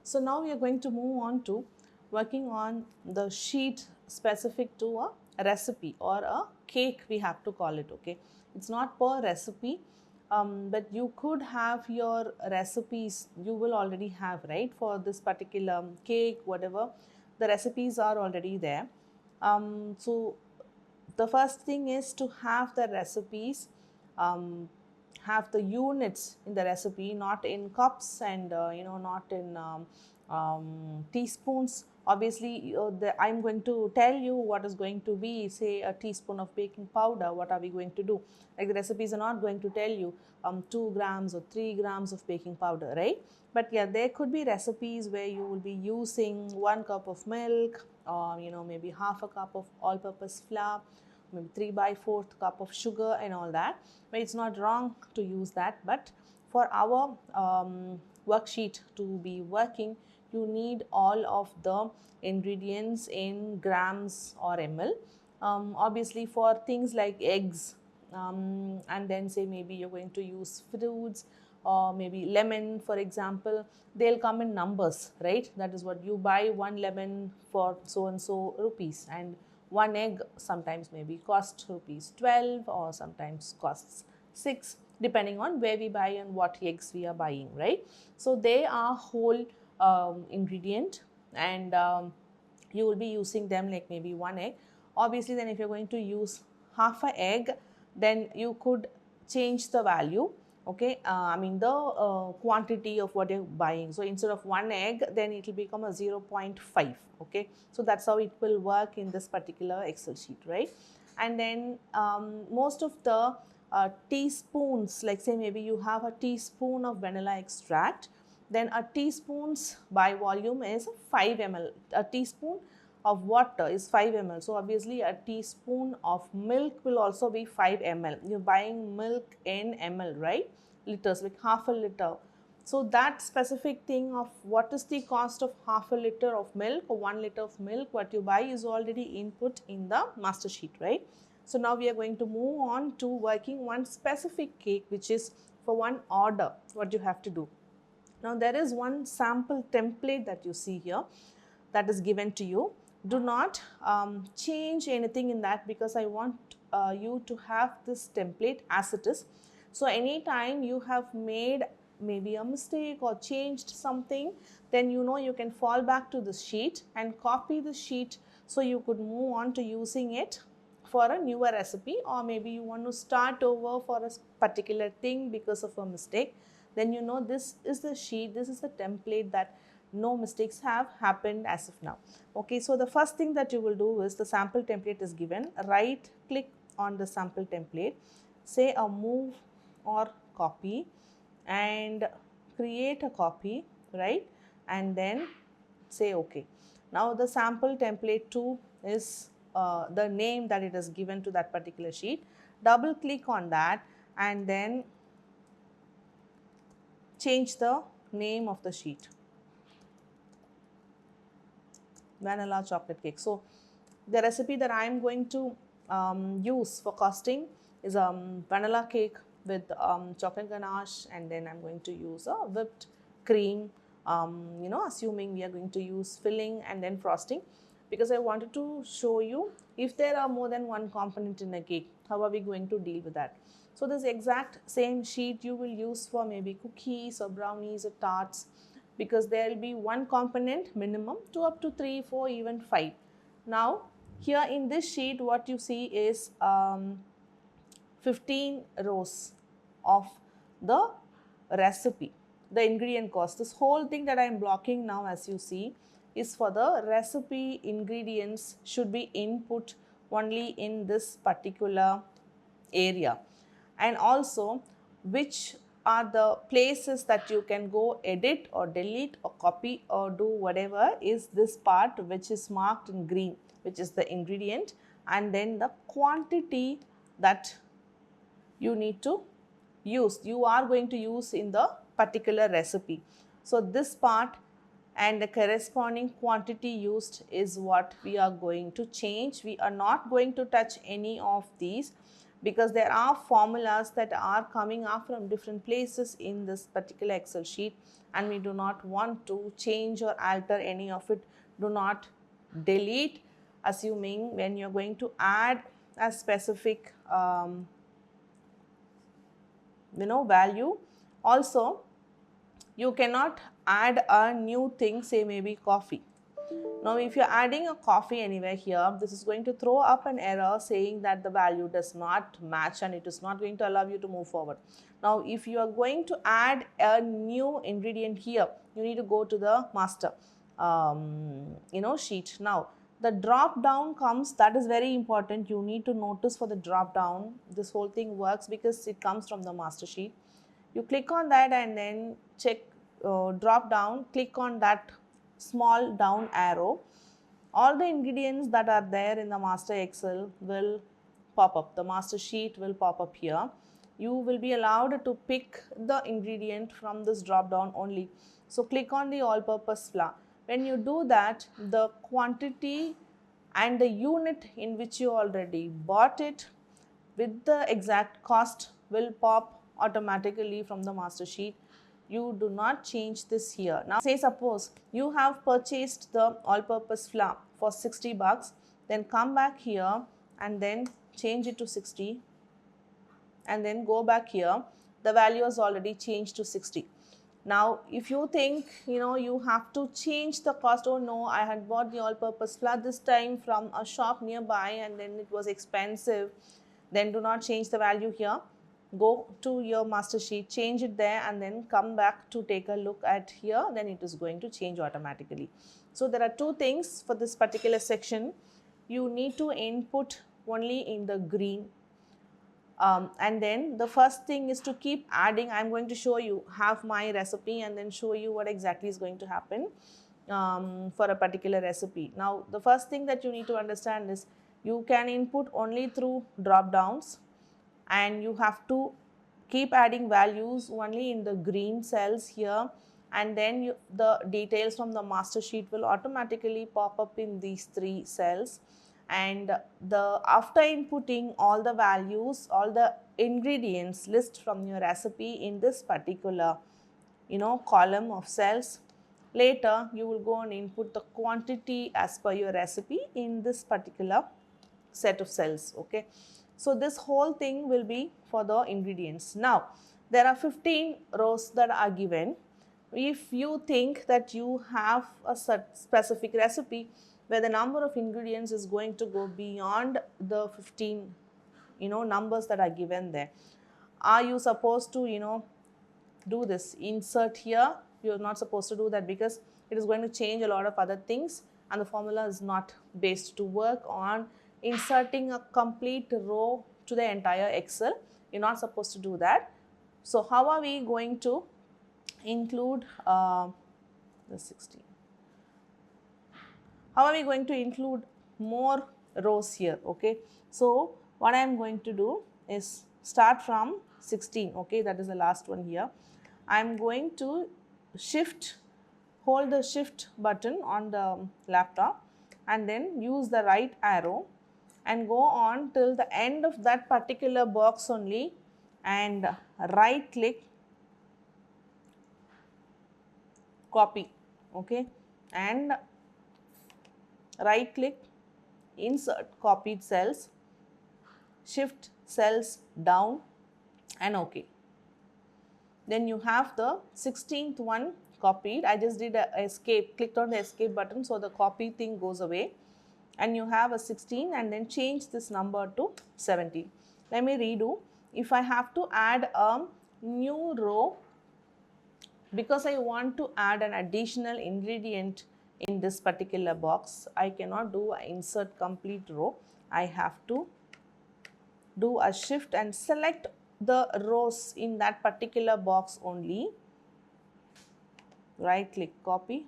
So now we are going to move on to working on the sheet specific to a recipe or a cake, we have to call it. Okay, it's not per recipe, but you could have your recipes, you will already have, right, for this particular cake, whatever, the recipes are already there. So the first thing is to have the recipes, um, have the units in the recipe, not in cups and not in teaspoons. Obviously I'm going to tell you what is going to be, say, a teaspoon of baking powder. What are we going to do? Like, the recipes are not going to tell you 2 grams or 3 grams of baking powder, right? But yeah, there could be recipes where you will be using 1 cup of milk, or maybe half a cup of all purpose flour, maybe 3 by 4th cup of sugar and all that. But it's not wrong to use that, but for our worksheet to be working, you need all of the ingredients in grams or ml. Obviously for things like eggs, and then say maybe you're going to use fruits or maybe lemon, for example, they'll come in numbers, right? That is what you buy, 1 lemon for so and so rupees, and 1 egg sometimes maybe costs rupees 12 or sometimes costs 6, depending on where we buy and what eggs we are buying, right? So they are whole ingredient, and you will be using them, like maybe 1 egg. Obviously then if you're going to use half a egg, then you could change the value. Okay, I mean the quantity of what you're buying. So instead of 1 egg, then it will become a 0.5. Okay, so that's how it will work in this particular Excel sheet, right? And then most of the teaspoons, like say maybe you have a teaspoon of vanilla extract, then a teaspoons by volume is 5 ml. A teaspoon of water is 5 ml. So obviously a teaspoon of milk will also be 5 ml. You're buying milk in ml, right? Liters, like half a liter. So that specific thing of what is the cost of half a liter of milk or 1 liter of milk, what you buy, is already input in the master sheet, right? So now we are going to move on to working one specific cake, which is for one order, what you have to do. Now there is one sample template that you see here that is given to you. Do not change anything in that, because I want you to have this template as it is. So anytime you have made maybe a mistake or changed something, then you can fall back to the sheet and copy the sheet, so you could move on to using it for a newer recipe, or maybe you want to start over for a particular thing because of a mistake. Then this is the sheet, this is the template, that no mistakes have happened as of now. Okay, so the first thing that you will do is, the sample template is given, right click on the sample template, say a move or copy, and create a copy, right? And then say okay. Now the sample template 2 is the name that it is given to that particular sheet. Double click on that and then change the name of the sheet, vanilla chocolate cake. So the recipe that I am going to use for costing is vanilla cake with chocolate ganache, and then I'm going to use a whipped cream, assuming we are going to use filling and then frosting, because I wanted to show you if there are more than one component in a cake, how are we going to deal with that. So this exact same sheet you will use for maybe cookies or brownies or tarts, because there will be one component minimum, 2 up to 3, 4, even 5. Now here in this sheet what you see is 15 rows of the recipe, the ingredient cost. This whole thing that I am blocking now, as you see, is for the recipe ingredients should be input only in this particular area, and also which are the places that you can go edit or delete or copy or do whatever, is this part which is marked in green, which is the ingredient, and then the quantity that you need to use, you are going to use in the particular recipe. So this part and the corresponding quantity used is what we are going to change. We are not going to touch any of these, because there are formulas that are coming up from different places in this particular Excel sheet, and we do not want to change or alter any of it. Do not delete, assuming when you're going to add a specific value. Also, you cannot add a new thing, say maybe coffee. Now, if you're adding a coffee anywhere here, this is going to throw up an error saying that the value does not match and it is not going to allow you to move forward. Now, if you are going to add a new ingredient here, you need to go to the master sheet. Now, the drop down comes, that is very important. You need to notice for the drop down, this whole thing works because it comes from the master sheet. You click on that and then check drop down, click on that small down arrow. All the ingredients that are there in the master Excel will pop up. The master sheet will pop up here. You will be allowed to pick the ingredient from this drop down only. So click on the all purpose flour. When you do that, the quantity and the unit in which you already bought it with the exact cost will pop automatically from the master sheet. You do not change this here. Now, say suppose you have purchased the all-purpose flour for 60 bucks, then come back here and then change it to 60 and then go back here. The value has already changed to 60. Now, if you think, you have to change the cost, oh no, I had bought the all-purpose flour this time from a shop nearby and then it was expensive, then do not change the value here. Go to your master sheet, change it there and then come back to take a look at here, then it is going to change automatically. So there are two things for this particular section. You need to input only in the green. And then the first thing is to keep adding. I'm going to show you, have my recipe and then show you what exactly is going to happen for a particular recipe. Now, the first thing that you need to understand is you can input only through drop downs, and you have to keep adding values only in the green cells here, and then the details from the master sheet will automatically pop up in these three cells. And after inputting all the values, all the ingredients list from your recipe in this particular column of cells, later you will go and input the quantity as per your recipe in this particular set of cells. Okay, so this whole thing will be for the ingredients. Now, there are 15 rows that are given. If you think that you have a specific recipe where the number of ingredients is going to go beyond the 15 numbers that are given there, are you supposed to do this insert here? You're not supposed to do that because it is going to change a lot of other things and the formula is not based to work on inserting a complete row to the entire Excel. You're not supposed to do that. So how are we going to include the 16? How are we going to include more rows here? Okay, so what I am going to do is start from 16. Okay, that is the last one here. I am going to hold the shift button on the laptop and then use the right arrow and go on till the end of that particular box only and right click, copy. Okay, and right click, insert copied cells, shift cells down and OK. Then you have the 16th one copied. I just did a escape, clicked on the escape button, so the copy thing goes away. And you have a 16 and then change this number to 17. Let me redo. If I have to add a new row, because I want to add an additional ingredient in this particular box, I cannot do an insert complete row. I have to do a shift and select the rows in that particular box only. Right click, copy.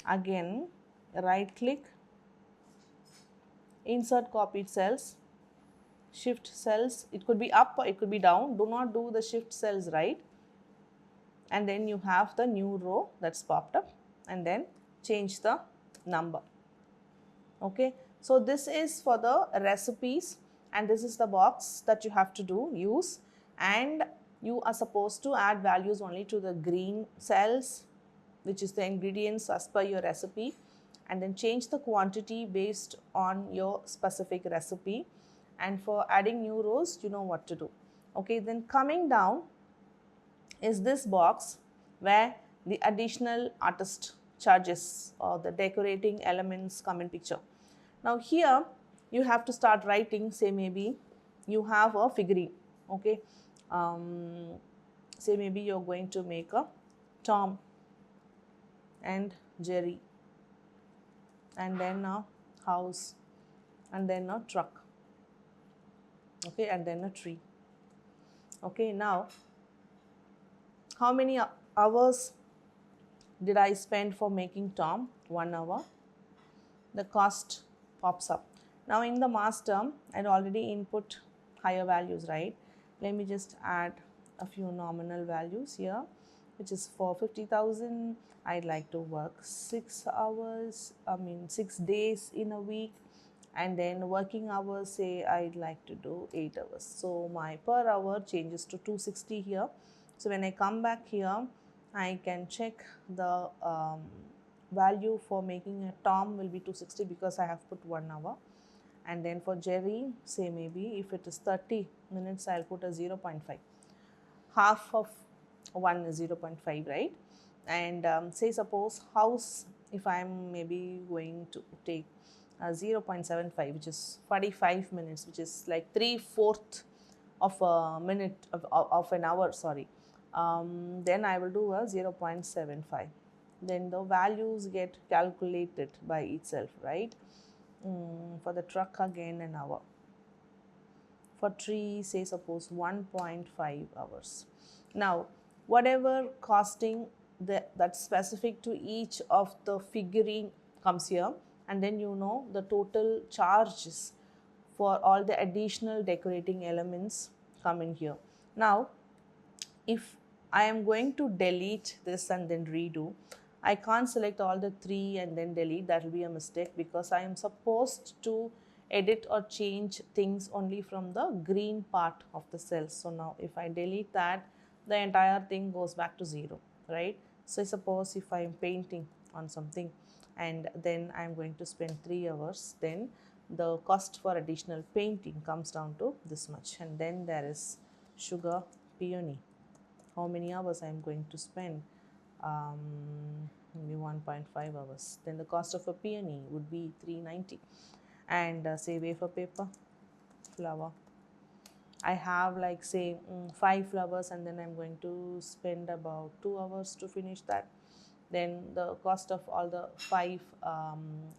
Again, right click, insert copied cells, shift cells. It could be up or it could be down. Do not do the shift cells right. And then you have the new row that's popped up and then change the number. Okay, so this is for the recipes. and this is the box that you have to use, and you are supposed to add values only to the green cells, which is the ingredients as per your recipe, and then change the quantity based on your specific recipe. And for adding new rows, you know what to do. Okay, then coming down is this box where the additional artist charges or the decorating elements come in picture. Now here you have to start writing, say maybe you have a figurine, okay, say maybe you're going to make a Tom and Jerry, and then a house, and then a truck, okay, and then a tree. Okay, now how many hours did I spend for making Tom? 1 hour. The cost pops up. Now in the master, I'd already input higher values, right? Let me just add a few nominal values here, which is for 50,000. I'd like to work 6 hours, 6 days in a week, and then working hours, say I'd like to do 8 hours. So my per hour changes to 260 here. So when I come back here, I can check the value for making a Tom will be 260 because I have put 1 hour. And then for Jerry, say maybe if it is 30 minutes, I'll put a 0.5. Half of 1 is 0.5, right? And say suppose house, if I'm maybe going to take 0.75, which is 45 minutes, which is like 3/4 of a minute of an hour, sorry. Then I will do a 0.75. Then the values get calculated by itself, right? For the truck, again an hour. For tree, say suppose 1.5 hours. Now whatever costing that's specific to each of the figurine comes here, and then you know the total charges for all the additional decorating elements come in here. Now if I am going to delete this and then redo, I can't select all the 3 and then delete. That will be a mistake because I am supposed to edit or change things only from the green part of the cells. So now if I delete that, the entire thing goes back to 0, right? So suppose if I am painting on something and then I am going to spend 3 hours, then the cost for additional painting comes down to this much. And then there is sugar peony. How many hours I am going to spend? Maybe 1.5 hours. Then the cost of a peony would be 390. And say wafer paper, flower. I have like say 5 flowers, and then I'm going to spend about 2 hours to finish that. Then the cost of all the 5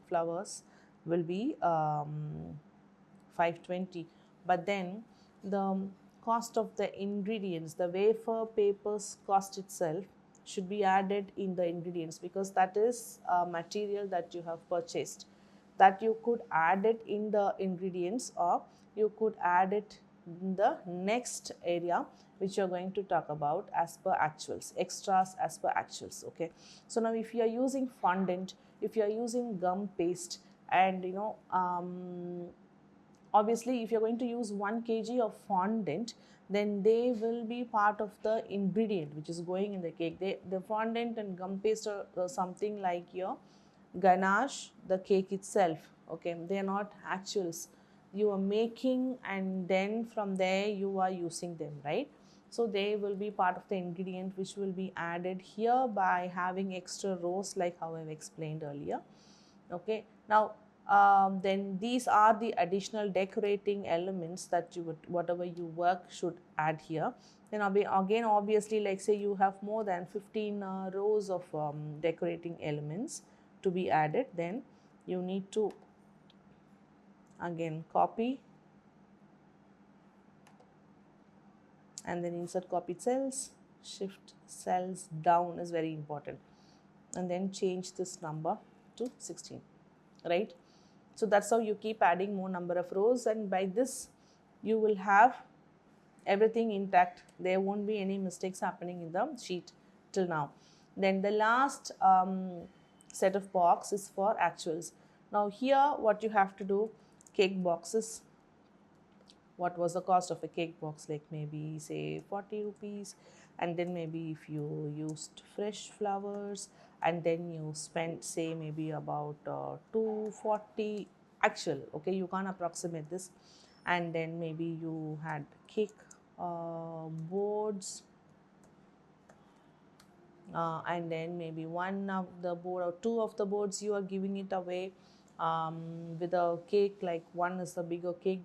flowers will be 520. But then the cost of the ingredients, the wafer papers cost itself should be added in the ingredients, because that is a material that you have purchased, that you could add it in the ingredients, or you could add it in the next area which you're going to talk about as per actuals, extras as per actuals. Okay, so now if you are using fondant, if you are using gum paste, and obviously if you're going to use 1 kg of fondant, then they will be part of the ingredient which is going in the cake. The fondant and gum paste are something like your ganache, the cake itself. Okay, they are not actuals. You are making and then from there you are using them, right? So they will be part of the ingredient which will be added here by having extra rows like how I've explained earlier. Okay, now then these are the additional decorating elements that you would, whatever you work, should add here. Then again obviously, like say you have more than 15 rows of decorating elements to be added, then you need to again copy and then insert copied cells, shift cells down is very important, and then change this number to 16, right? So that's how you keep adding more number of rows, and by this you will have everything intact. There won't be any mistakes happening in the sheet till now. Then the last set of box is for actuals. Now here what you have to do, cake boxes, what was the cost of a cake box, like maybe say 40 rupees, and then maybe if you used fresh flowers and then you spent say maybe about 240 actual, okay, you can't approximate this, and then maybe you had cake boards, and then maybe one of the board or two of the boards you are giving it away with a cake, like one is the bigger cake,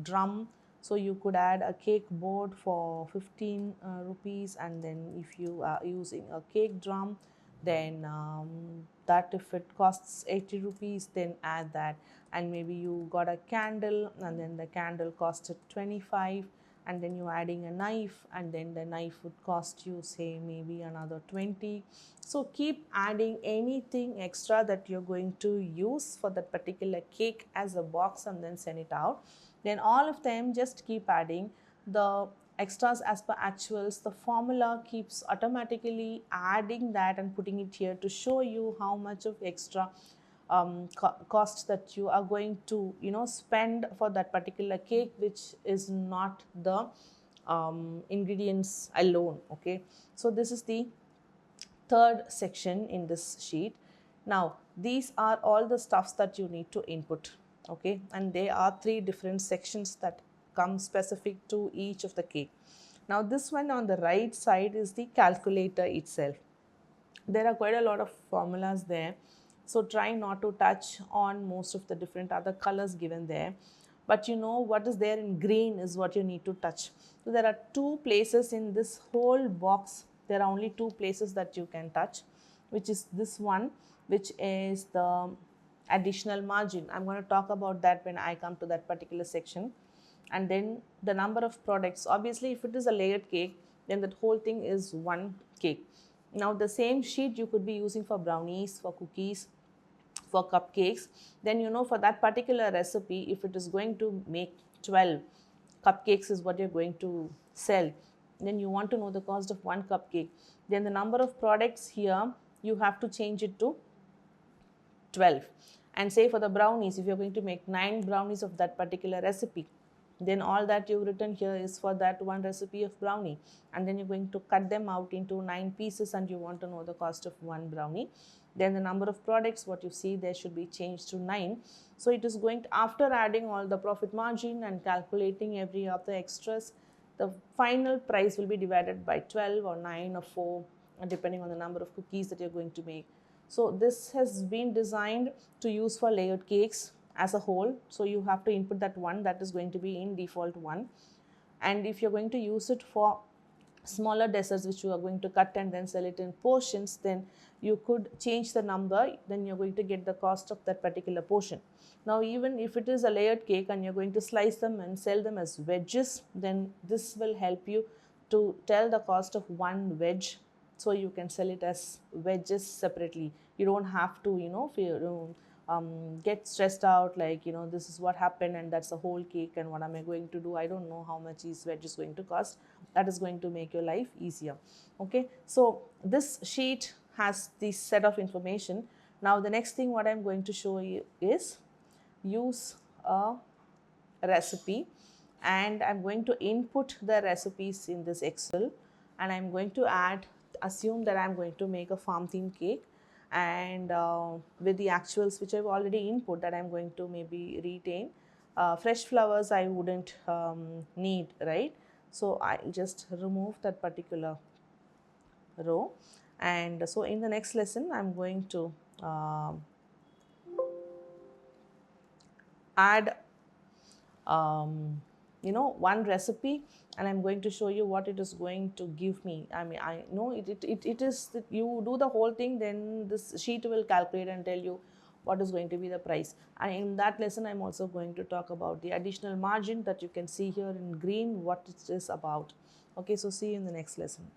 drum, so you could add a cake board for 15 rupees, and then if you are using a cake drum, then that if it costs 80 rupees, then add that, and maybe you got a candle and then the candle costed 25, and then you're adding a knife, and then the knife would cost you say maybe another 20. So keep adding anything extra that you're going to use for that particular cake as a box and then send it out. Then all of them, just keep adding the extras as per actuals. The formula keeps automatically adding that and putting it here to show you how much of extra cost that you are going to spend for that particular cake, which is not the ingredients alone. Okay, so this is the third section in this sheet. Now these are all the stuffs that you need to input, okay, and there are three different sections that come specific to each of the cake. Now this one on the right side is the calculator itself. There are quite a lot of formulas there, so try not to touch on most of the different other colors given there, but what is there in green is what you need to touch. So there are two places in this whole box, there are only two places that you can touch, which is this one, which is the additional margin. I'm going to talk about that when I come to that particular section. And then the number of products, obviously if it is a layered cake, then that whole thing is one cake. Now the same sheet you could be using for brownies, for cookies, for cupcakes. Then for that particular recipe, if it is going to make 12 cupcakes is what you're going to sell, then you want to know the cost of one cupcake. Then the number of products here, you have to change it to 12. And say for the brownies, if you're going to make 9 brownies of that particular recipe, then all that you've written here is for that one recipe of brownie, and then you're going to cut them out into 9 pieces and you want to know the cost of one brownie. Then the number of products, what you see there, should be changed to 9. So it is going to, after adding all the profit margin and calculating every of the extras, the final price will be divided by 12 or 9 or 4, depending on the number of cookies that you're going to make. So this has been designed to use for layered cakes as a whole. So you have to input that one, that is going to be in default 1. And if you're going to use it for smaller desserts which you are going to cut and then sell it in portions, then you could change the number, then you're going to get the cost of that particular portion. Now even if it is a layered cake and you're going to slice them and sell them as wedges, then this will help you to tell the cost of one wedge, so you can sell it as wedges separately. You don't have to get stressed out like this is what happened and that's the whole cake and what am I going to do, I don't know how much each wedge is going to cost. That is going to make your life easier. Okay, so this sheet has this set of information. Now the next thing what I'm going to show you is use a recipe, and I'm going to input the recipes in this Excel, and I'm going to assume that I'm going to make a farm theme cake, and with the actuals which I've already input, that I'm going to maybe retain. Fresh flowers I wouldn't need, right? So I'll just remove that particular row. And so in the next lesson I'm going to add one recipe, and I'm going to show you what it is going to give me. I mean, I know it is that you do the whole thing, then this sheet will calculate and tell you what is going to be the price. And in that lesson I'm also going to talk about the additional margin that you can see here in green, what it is about. Okay, so see you in the next lesson.